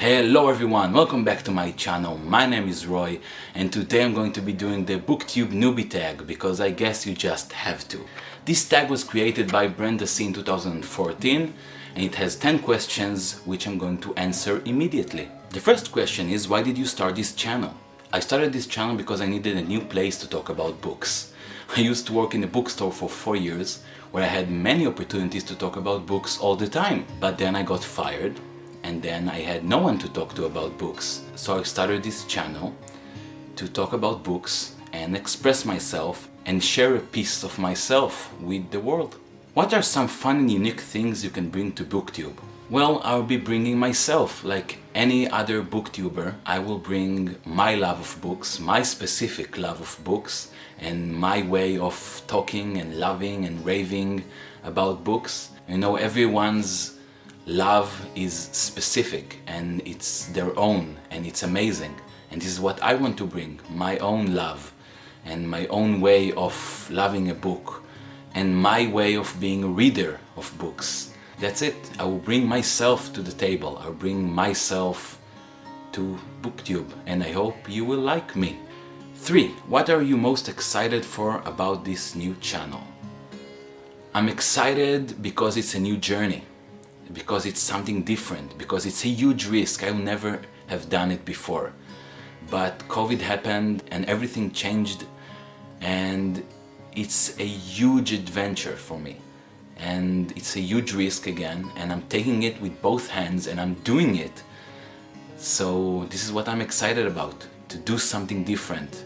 Hello everyone, welcome back to my channel. My name is Roy and today I'm going to be doing the Booktube Newbie Tag because I guess you just have to. This tag was created by Brenda C in 2014 and it has 10 questions which I'm going to answer immediately. The first question is, why did you start this channel? I started this channel because I needed a new place to talk about books. I used to work in a bookstore for 4 years where I had many opportunities to talk about books all the time, but then I got fired. And then I had no one to talk to about books. So I started this channel to talk about books and express myself and share a piece of myself with the world. What are some fun and unique things you can bring to Booktube? Well, I'll be bringing myself. Like any other booktuber, I will bring my love of books, my specific love of books, and my way of talking and loving and raving about books. You know, everyone's love is specific and it's their own and it's amazing, and this is what I want to bring, my own love and my own way of loving a book and my way of being a reader of books. That's it. I will bring myself to the table. I'll bring myself to Booktube and I hope you will like me. 3. What are you most excited for about this new channel? I'm excited because it's a new journey, because it's something different, because it's a huge risk. I'll never have done it before. But COVID happened and everything changed, and it's a huge adventure for me. And it's a huge risk again, and I'm taking it with both hands and I'm doing it. So this is what I'm excited about, to do something different,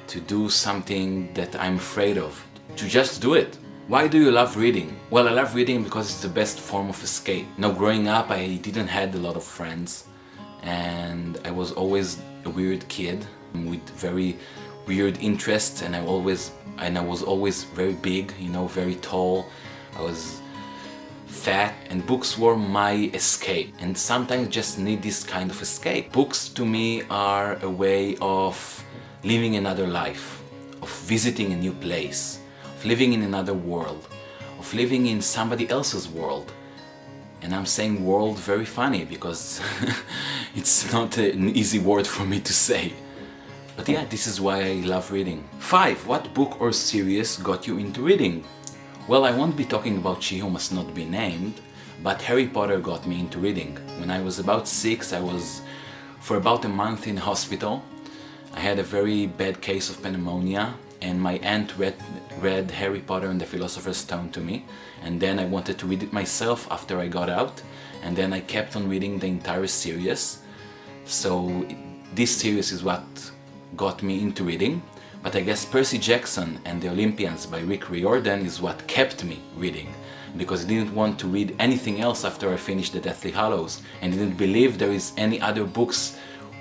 to do something that I'm afraid of, to just do it. Why do you love reading? Well, I love reading because it's the best form of escape. Now, growing up, I didn't have a lot of friends and I was always a weird kid with very weird interests, and I was always very big, you know, very tall. I was fat and books were my escape, and sometimes just need this kind of escape. Books to me are a way of living another life, of visiting a new place, of living in another world, of living in somebody else's world. And I'm saying world very funny because it's not an easy word for me to say. But yeah, this is why I love reading. 5. What book or series got you into reading? Well, I won't be talking about She Who Must Not Be Named, but Harry Potter got me into reading. When I was about 6, I was for about a month in hospital. I had a very bad case of pneumonia, and my aunt read Harry Potter and the Philosopher's Stone to me, and then I wanted to read it myself after I got out, and then I kept on reading the entire series. So this series is what got me into reading, but I guess Percy Jackson and the Olympians by Rick Riordan is what kept me reading, because I didn't want to read anything else after I finished the Deathly Hallows, and didn't believe there is any other books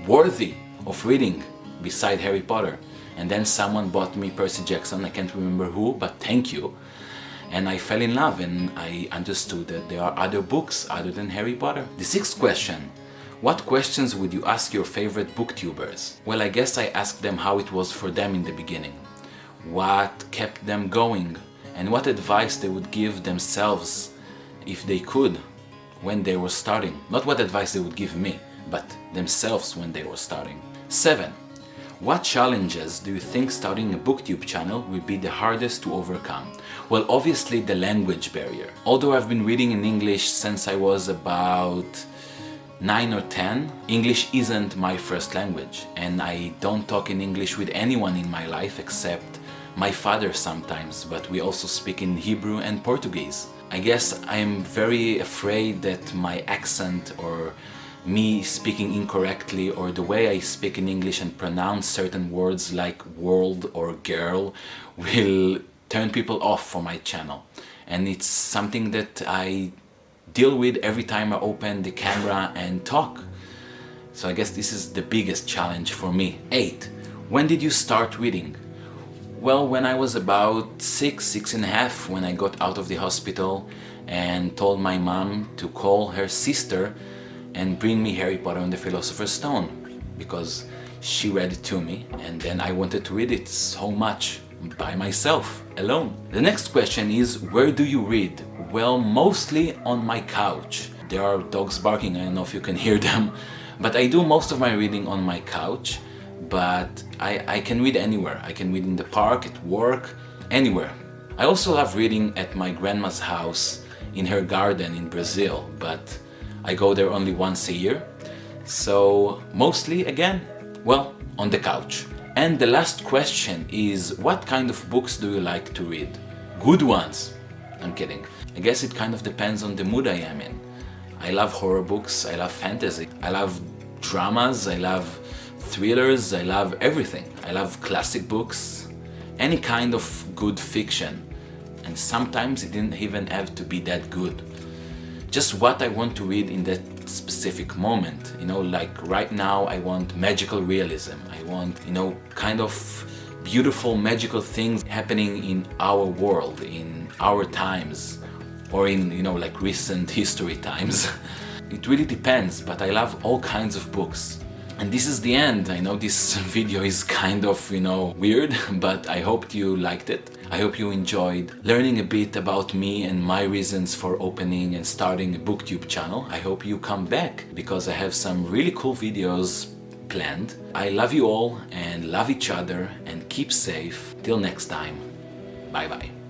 worthy of reading beside Harry Potter. And then someone bought me Percy Jackson, I can't remember who, but thank you. And I fell in love and I understood that there are other books other than Harry Potter. The 6th question. What questions would you ask your favorite booktubers? Well, I guess I asked them how it was for them in the beginning, what kept them going, and what advice they would give themselves if they could when they were starting. Not what advice they would give me, but themselves when they were starting. 7. What challenges do you think starting a booktube channel will be the hardest to overcome? Well, obviously the language barrier. Although I've been reading in English since I was about 9 or 10, English isn't my first language, and I don't talk in English with anyone in my life except my father sometimes, but we also speak in Hebrew and Portuguese. I guess I'm very afraid that my accent or me speaking incorrectly, or the way I speak in English and pronounce certain words like world or girl, will turn people off for my channel. And it's something that I deal with every time I open the camera and talk. So I guess this is the biggest challenge for me. 8. When did you start reading? Well, when I was about 6.5, when I got out of the hospital and told my mom to call her sister and bring me Harry Potter and the Philosopher's Stone, because she read it to me and then I wanted to read it so much by myself, alone. The next question is, where do you read? Well, mostly on my couch. There are dogs barking, I don't know if you can hear them. But I do most of my reading on my couch, but I can read anywhere. I can read in the park, at work, anywhere. I also love reading at my grandma's house in her garden in Brazil, but I go there only once a year. So mostly, again, well, on the couch. And the last question is, what kind of books do you like to read? Good ones. I'm kidding. I guess it kind of depends on the mood I am in. I love horror books, I love fantasy, I love dramas, I love thrillers, I love everything. I love classic books, any kind of good fiction. And sometimes it didn't even have to be that good. Just what I want to read in that specific moment. You know, like right now I want magical realism. I want, you know, kind of beautiful magical things happening in our world, in our times, or in, you know, like recent history times. It really depends, but I love all kinds of books. And this is the end. I know this video is kind of, you know, weird, but I hope you liked it. I hope you enjoyed learning a bit about me and my reasons for opening and starting a booktube channel. I hope you come back because I have some really cool videos planned. I love you all and love each other and keep safe. Till next time. Bye bye.